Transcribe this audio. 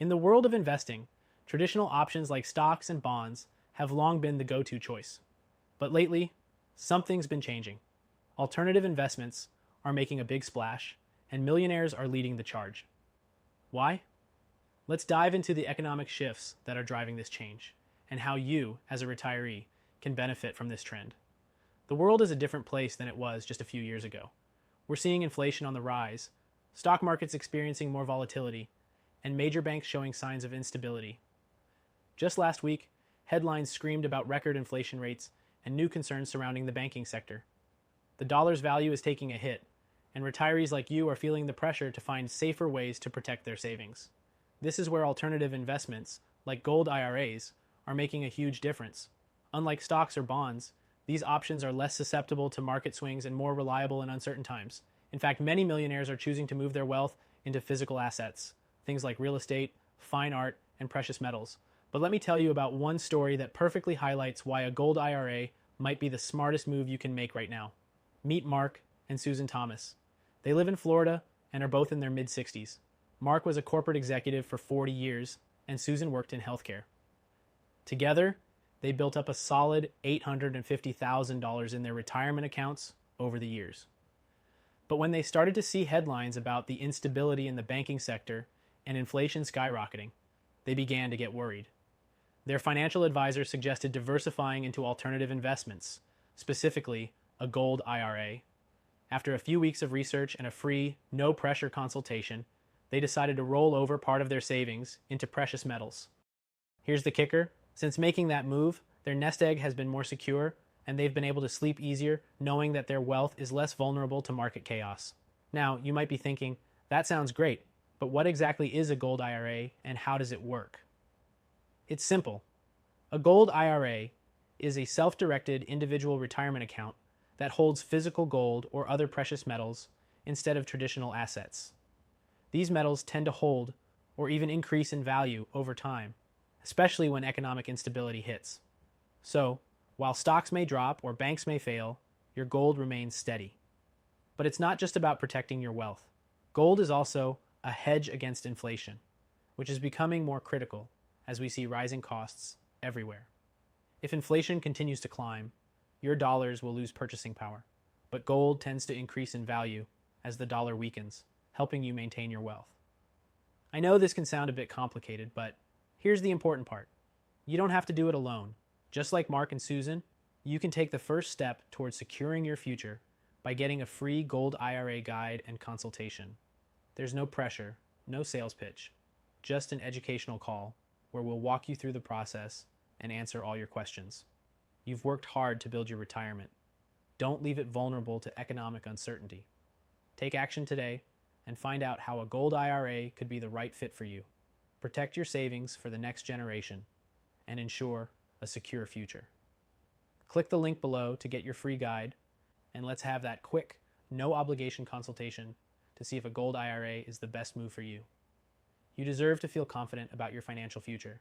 In the world of investing, traditional options like stocks and bonds have long been the go-to choice. But lately, something's been changing. Alternative investments are making a big splash, and millionaires are leading the charge. Why? Let's dive into the economic shifts that are driving this change, and how you, as a retiree, can benefit from this trend. The world is a different place than it was just a few years ago. We're seeing inflation on the rise, stock markets experiencing more volatility, and major banks showing signs of instability. Just last week, headlines screamed about record inflation rates and new concerns surrounding the banking sector. The dollar's value is taking a hit, and retirees like you are feeling the pressure to find safer ways to protect their savings. This is where alternative investments, like gold IRAs, are making a huge difference. Unlike stocks or bonds, these options are less susceptible to market swings and more reliable in uncertain times. In fact, many millionaires are choosing to move their wealth into physical assets, things like real estate, fine art, and precious metals. But let me tell you about one story that perfectly highlights why a gold IRA might be the smartest move you can make right now. Meet Mark and Susan Thomas. They live in Florida and are both in their mid-60s. Mark was a corporate executive for 40 years, and Susan worked in healthcare. Together, they built up a solid $850,000 in their retirement accounts over the years. But when they started to see headlines about the instability in the banking sector and inflation skyrocketing, they began to get worried. Their financial advisor suggested diversifying into alternative investments, specifically a gold IRA. After a few weeks of research and a free, no-pressure consultation, they decided to roll over part of their savings into precious metals. Here's the kicker. Since making that move, their nest egg has been more secure, and they've been able to sleep easier knowing that their wealth is less vulnerable to market chaos. Now, you might be thinking, that sounds great, but what exactly is a gold IRA and how does it work? It's simple. A gold IRA is a self-directed individual retirement account that holds physical gold or other precious metals instead of traditional assets. These metals tend to hold or even increase in value over time, especially when economic instability hits. So, while stocks may drop or banks may fail, your gold remains steady. But it's not just about protecting your wealth. Gold is also a hedge against inflation, which is becoming more critical as we see rising costs everywhere. If inflation continues to climb, your dollars will lose purchasing power, but gold tends to increase in value as the dollar weakens, helping you maintain your wealth. I know this can sound a bit complicated, but here's the important part. You don't have to do it alone. Just like Mark and Susan, you can take the first step towards securing your future by getting a free gold IRA guide and consultation. There's no pressure, no sales pitch, just an educational call where we'll walk you through the process and answer all your questions. You've worked hard to build your retirement. Don't leave it vulnerable to economic uncertainty. Take action today and find out how a gold IRA could be the right fit for you. Protect your savings for the next generation and ensure a secure future. Click the link below to get your free guide, and let's have that quick, no obligation consultation to see if a gold IRA is the best move for you. You deserve to feel confident about your financial future,